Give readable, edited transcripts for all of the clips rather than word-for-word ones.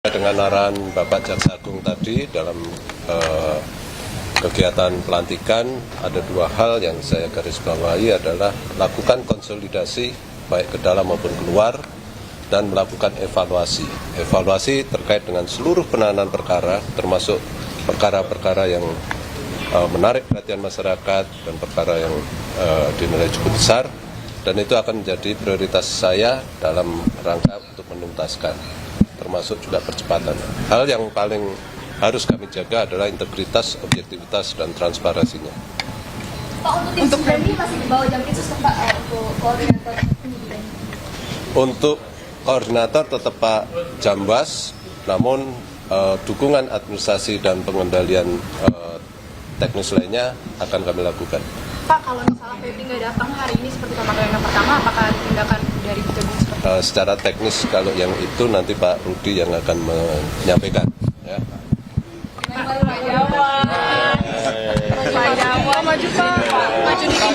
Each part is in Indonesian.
Dengan arahan Bapak Jaksa Agung tadi dalam kegiatan pelantikan ada dua hal yang saya garis bawahi adalah lakukan konsolidasi baik ke dalam maupun keluar dan melakukan evaluasi. Evaluasi terkait dengan seluruh penanganan perkara termasuk perkara-perkara yang menarik perhatian masyarakat dan perkara yang dinilai cukup besar, dan itu akan menjadi prioritas saya dalam rangka untuk menuntaskan, termasuk juga percepatan. Hal yang paling harus kami jaga adalah integritas, objektivitas, dan transparansinya. Pak, untuk tim ini masih di bawah Jampitsus, Pak, untuk koordinator penyidikan? Untuk koordinator tetap Pak Jambas, namun dukungan administrasi dan pengendalian teknis lainnya akan kami lakukan. Pak, kalau misalnya Febri nggak datang hari ini seperti pemanggilan yang pertama, apakah tindakan dari Kejagung? Secara teknis kalau yang itu nanti Pak Rudi yang akan menyampaikan. Ya. Pak Jawa, maju Pak, maju dikit,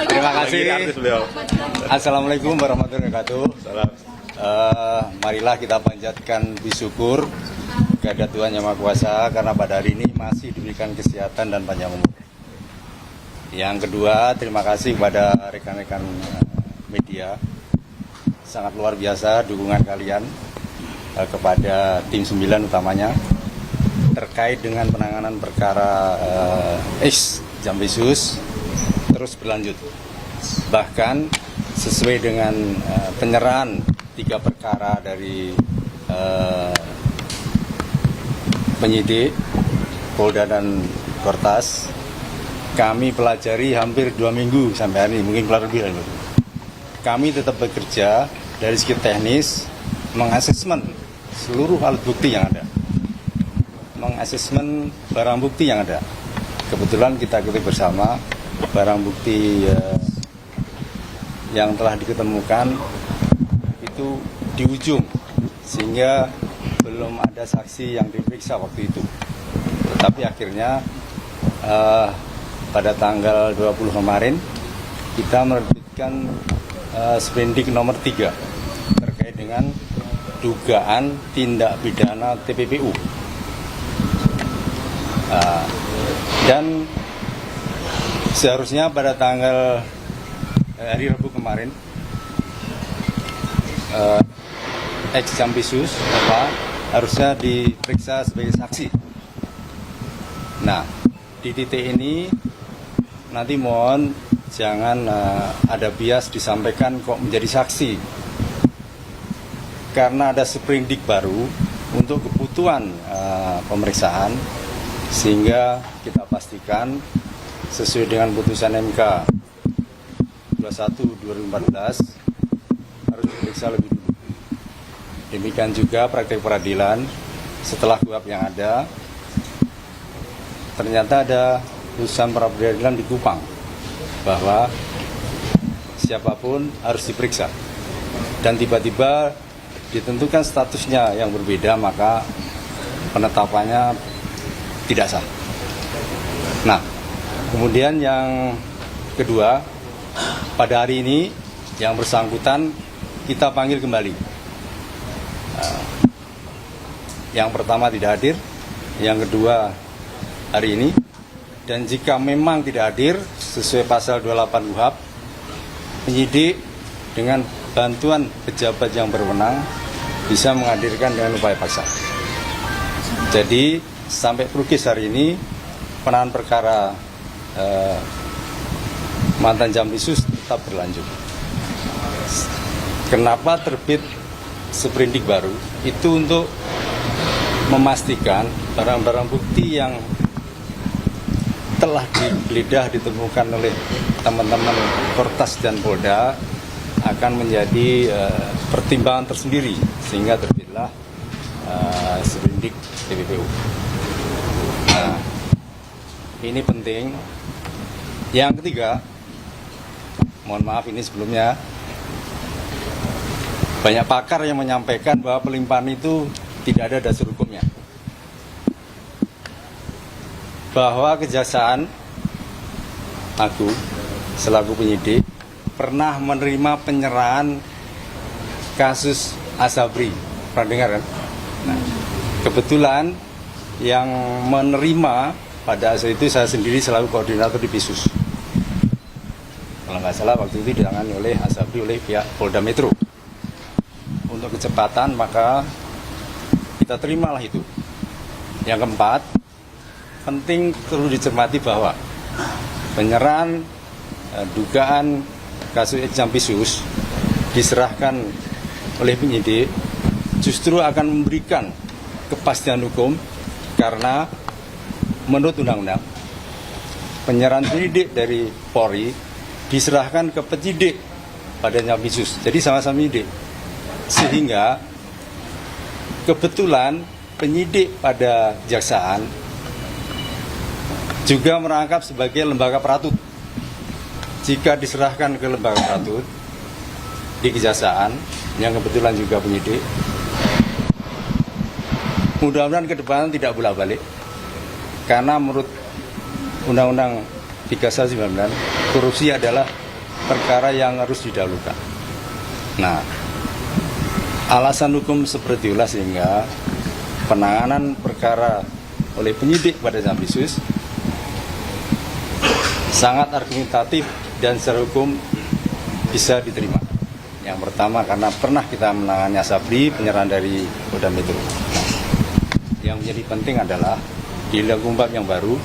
Terima kasih. Assalamualaikum warahmatullahi wabarakatuh. Marilah kita panjatkan puji syukur kepada Tuhan Yang Maha Kuasa karena pada hari ini masih diberikan kesehatan dan panjang umur. Yang kedua, terima kasih kepada rekan-rekan media. Sangat luar biasa dukungan kalian kepada tim 9 utamanya terkait dengan penanganan perkara Jampitsus terus berlanjut. Bahkan sesuai dengan penyerahan 3 perkara dari penyidik Polda dan Kortas, kami pelajari hampir 2 minggu sampai hari ini, mungkin keluar lebih dari itu. Kami tetap bekerja dari segi teknis, mengasesmen seluruh alat bukti yang ada, mengasesmen barang bukti yang ada. Kebetulan kita ketahui bersama barang bukti yang telah diketemukan itu di ujung, sehingga belum ada saksi yang diperiksa waktu itu. Tetapi akhirnya pada tanggal 20 kemarin kita menerbitkan sprindik nomor 3 terkait dengan dugaan tindak pidana TPPU. Dan seharusnya pada tanggal hari Rabu kemarin Jampitsus harusnya diperiksa sebagai saksi. Nah, di titik ini nanti mohon jangan ada bias disampaikan kok menjadi saksi, karena ada sprindik baru untuk kebutuhan pemeriksaan, sehingga kita pastikan sesuai dengan putusan MK 21/2014 harus diperiksa lebih dulu. Demikian juga praktek peradilan setelah kuhap yang ada, ternyata ada putusan peradilan di Kupang bahwa siapapun harus diperiksa, dan tiba-tiba ditentukan statusnya yang berbeda, maka penetapannya tidak sah. Nah, kemudian yang kedua, pada hari ini yang bersangkutan kita panggil kembali. Yang pertama tidak hadir, yang kedua hari ini, dan jika memang tidak hadir sesuai pasal 28 KUHP, penyidik dengan bantuan pejabat yang berwenang bisa menghadirkan dengan upaya paksa. Jadi sampai Prukis hari ini penanganan perkara mantan Jampitsus tetap berlanjut. Kenapa terbit sprindik baru? Itu untuk memastikan barang-barang bukti yang telah digeledah ditemukan oleh teman-teman Kortas dan Polda akan menjadi pertimbangan tersendiri, sehingga terbitlah sprindik TPPU. Nah, ini penting. Yang ketiga, mohon maaf ini sebelumnya, banyak pakar yang menyampaikan bahwa pelimpahan itu tidak ada dasar hukumnya, bahwa Kejaksaan Agung selaku penyidik pernah menerima penyerahan kasus Asabri. Pernah dengar kan? Nah, kebetulan yang menerima pada saat itu saya sendiri selaku koordinator di Pisus. Kalau nggak salah waktu itu ditangani oleh Asabri oleh pihak Polda Metro. Untuk kecepatan maka kita terimalah itu. Yang keempat, penting perlu dicermati bahwa penyerahan dugaan kasus Jampisus diserahkan oleh penyidik justru akan memberikan kepastian hukum karena menurut undang-undang penyerahan penyidik dari Polri diserahkan ke penyidik pada Jampisus. Jadi sama-sama penyidik. Sehingga kebetulan penyidik pada Kejaksaan juga merangkap sebagai lembaga peratut. Jika diserahkan ke lembaga peratut di Kejaksaan, yang kebetulan juga penyidik, mudah-mudahan ke depan tidak bolak-balik. Karena menurut Undang-Undang 319, korupsi adalah perkara yang harus didahulukan. Nah, alasan hukum seperti itulah sehingga penanganan perkara oleh penyidik pada Jampisus sangat argumentatif dan secara hukum bisa diterima. Yang pertama karena pernah kita menangani Asabri penyerahan dari Polda Metro. Yang menjadi penting adalah di lingkungan yang baru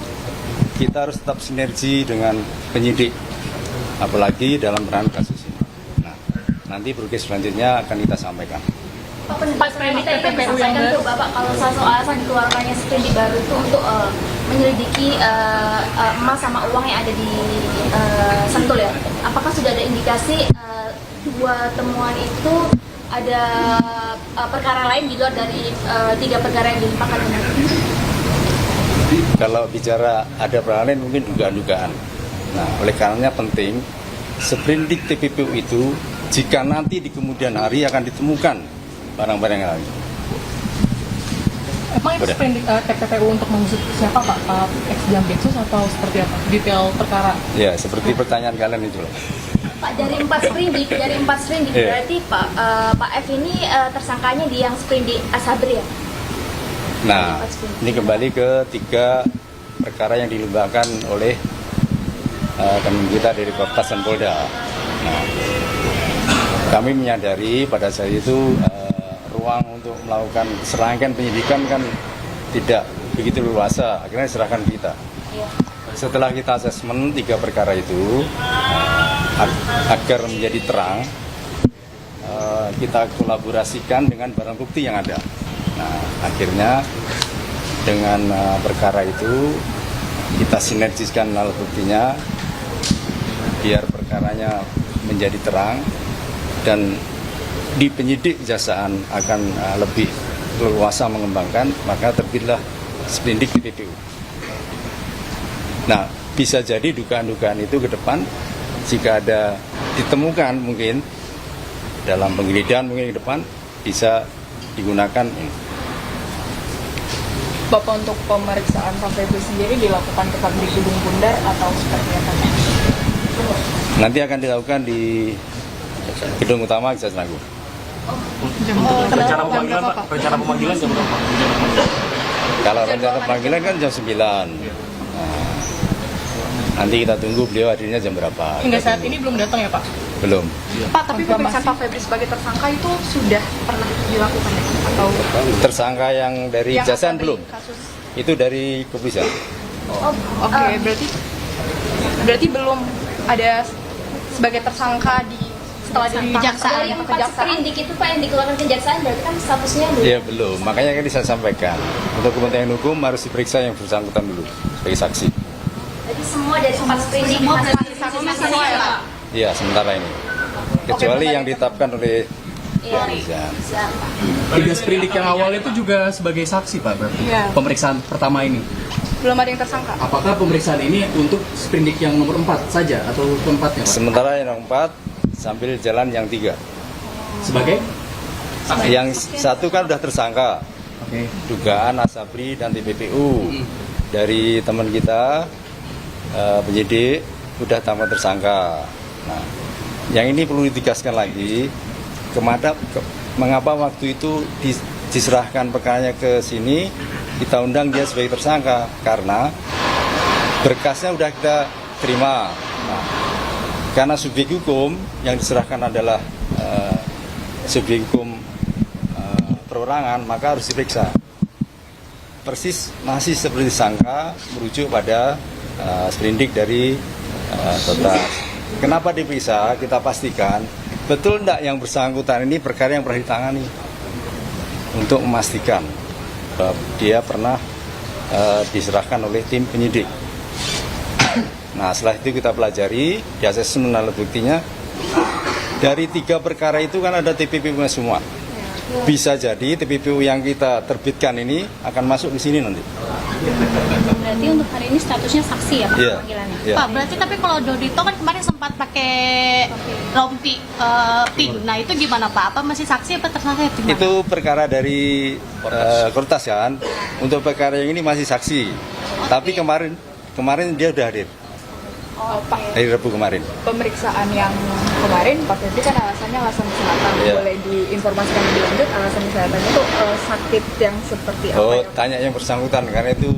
kita harus tetap sinergi dengan penyidik, apalagi dalam penanganan kasus ini. Nah, nanti progres selanjutnya akan kita sampaikan. Pak sprindik TPPU yang baru, Bapak, kalau salah satu alasan dikeluarkannya sprindik baru itu untuk menyelidiki emas sama uang yang ada di Sentul ya. Apakah sudah ada indikasi dua temuan itu ada perkara lain di luar dari 3 perkara yang dilimpahkan ini? Kalau bicara ada perkara lain mungkin dugaan-dugaan. Nah, oleh karenanya penting sprindik TPPU itu jika nanti di kemudian hari akan ditemukan barang-barang yang lain. Emang itu sprindik TPPU untuk mengusut siapa Pak? Ex-Jampisus atau seperti apa? Detail perkara? Ya, seperti pertanyaan kalian itu loh. Pak, dari 4 sprindik Iya. berarti Pak F ini tersangkanya di yang sprindik Asabri ya? Nah, ini kembali ke 3 perkara yang dilimpahkan oleh teman kita dari Korpas dan Polda. Nah, kami menyadari pada saat itu ruang untuk melakukan serangkaian penyidikan kan tidak begitu luasa, akhirnya diserahkan kita. Iya. Setelah kita asesmen 3 perkara itu, agar menjadi terang, kita kolaborasikan dengan barang bukti yang ada. Nah, akhirnya dengan perkara itu kita sinergiskan alat buktinya biar perkaranya menjadi terang dan di penyidik Kejaksaan akan lebih leluasa mengembangkan, maka terbitlah sprindik TPPU. Nah, bisa jadi dugaan-dugaan itu ke depan jika ada ditemukan mungkin dalam penggeledahan mungkin ke depan bisa digunakan. Bapak, untuk pemeriksaan Pak Febri sendiri dilakukan tetap di Gedung Bundar atau seperti apa? Nanti akan dilakukan di gedung utama Kejaksaan Agung. Rencana pemanggilan Pak, rencana pemanggilan jam berapa? Kalau rencana pemanggilan kan jam 9. Nah, nanti kita tunggu beliau hadirnya jam berapa. Hingga saat ini belum datang ya Pak? Belum. Pak, tapi pemeriksaan Pak Febri sebagai tersangka itu sudah pernah dilakukan ya? Atau Tersangka yang dari yang Kejaksaan ada di belum? kasus? Itu dari kepolisian. Oke, berarti belum ada sebagai tersangka setelah Dari ditangkap yang atau 4 sprindik itu Pak yang dikeluarkan Kejaksaan berarti kan statusnya belum? Ya belum, makanya kan saya sampaikan untuk kepentingan hukum harus diperiksa yang bersangkutan dulu sebagai saksi. Jadi semua dari 4 sprindik semua ya Pak? Iya sementara ini, kecuali yang ditetapkan oleh Iya, kepolisian. bisa Pak. 3 sprindik yang awal itu juga sebagai saksi Pak berarti? Iya. Pemeriksaan pertama ini. Belum ada yang tersangka? Apakah pemeriksaan ini untuk sprindik yang nomor 4 saja atau keempatnya Pak? Sementara yang 4 sambil jalan yang 3. Sebagai? Yang 1 kan sudah tersangka, Oke. dugaan Asabri dan TPPU dari teman kita penyidik sudah tambah tersangka. Nah, yang ini perlu ditegaskan lagi, mengapa waktu itu diserahkan perkaranya ke sini, kita undang dia sebagai tersangka, karena berkasnya udah kita terima. Nah, karena subjek hukum yang diserahkan adalah subjek hukum perorangan, maka harus diperiksa. Persis masih seperti sangka, merujuk pada sprindik dari Kotas. Kenapa diperiksa? Kita pastikan betul tidak yang bersangkutan ini perkara yang pernah ditangani, untuk memastikan bahwa dia pernah diserahkan oleh tim penyidik. Nah, setelah itu kita pelajari, di asesmen alat buktinya, dari 3 perkara itu kan ada TPPU semua. Bisa jadi TPPU yang kita terbitkan ini akan masuk di sini nanti. Berarti untuk hari ini statusnya saksi ya Pak, Iya. panggilannya? Iya. Pak, berarti tapi kalau Dodito kan kemarin sempat pakai rompi pink. Nah, itu gimana Pak? Apa masih saksi apa tersangka? Gimana? Itu perkara dari Kotas kan. Untuk perkara yang ini masih saksi. Tapi kemarin dia sudah hadir. Oh, Pak, Hari Rabu kemarin. pemeriksaan yang kemarin Pak Febri kan alasannya alasan kesehatan. Iya. Boleh diinformasikan lebih lanjut alasan kesehatan itu sakit yang seperti apa? Oh, ya? tanya yang bersangkutan karena itu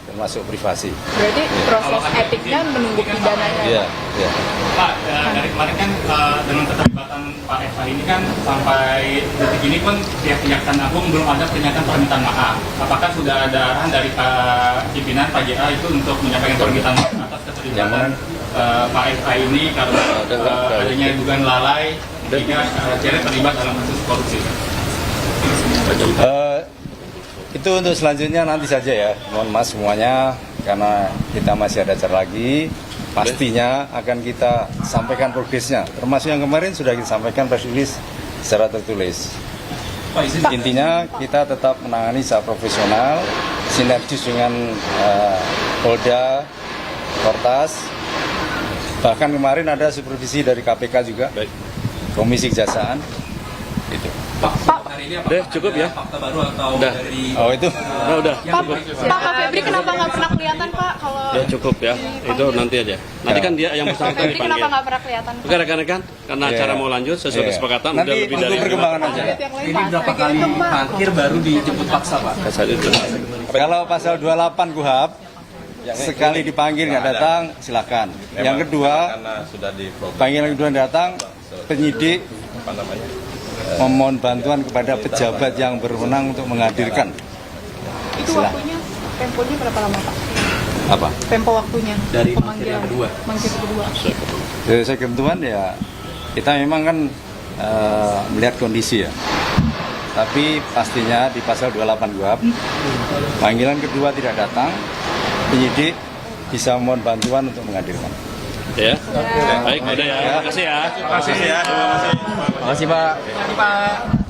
termasuk privasi. Berarti proses etiknya menunggu pidananya. Iya, iya. Pak, dari kemarin kan dengan keterlibatan Pak Eva ini kan sampai detik ini pun pihak Kejaksaan Agung belum ada pernyataan permintaan maaf. Apakah sudah ada arahan dari Pak pimpinan Pak JA itu untuk menyampaikan permintaan maaf atas keterlibatan Pak Eva ini karena adanya dugaan lalai hingga akhirnya terlibat dalam kasus korupsi? Itu untuk selanjutnya nanti saja ya. Mohon maaf semuanya karena kita masih ada acara lagi. Pastinya akan kita sampaikan progresnya. Termasuk yang kemarin sudah kita sampaikan press release secara tertulis. Intinya kita tetap menangani secara profesional, sinergis dengan Polda, Kotas. Bahkan kemarin ada supervisi dari KPK juga, Komisi Kejaksaan. Itu. Hari ini Udah cukup ya? fakta baru atau Udah. dari Oh itu. Udah. Pak Febri kenapa nggak pernah kelihatan Pak? Kalau Ya cukup ya. Itu nanti aja. Nanti kan dia yang bersangkutan Febri kenapa dipanggil. nggak pernah kelihatan? Oke rekan-rekan, karena Iya. acara mau lanjut sesuai Iya. kesepakatan Nanti udah lebih dari tunggu perkembangan aja. Ini berapa kali parkir baru dijemput paksa Pak? Saat itu. Kalau pasal 28 KUHP sekali dipanggil nggak datang, silakan. Yang kedua, Karena sudah di panggilan kedua datang, penyidik memohon bantuan kepada pejabat yang berwenang untuk menghadirkan. Itu waktunya, temponya berapa lama Pak? Apa? Tempo waktunya Dari pemanggilan kedua. manggil kedua. Dari saya ketentuan ya, kita memang kan melihat kondisi ya. Tapi pastinya di pasal 28 KUHP, panggilan kedua tidak datang, penyidik bisa memohon bantuan untuk menghadirkan. Ya. Baik, udah ya. Terima kasih ya. Terima kasih ya. Terima kasih Pak.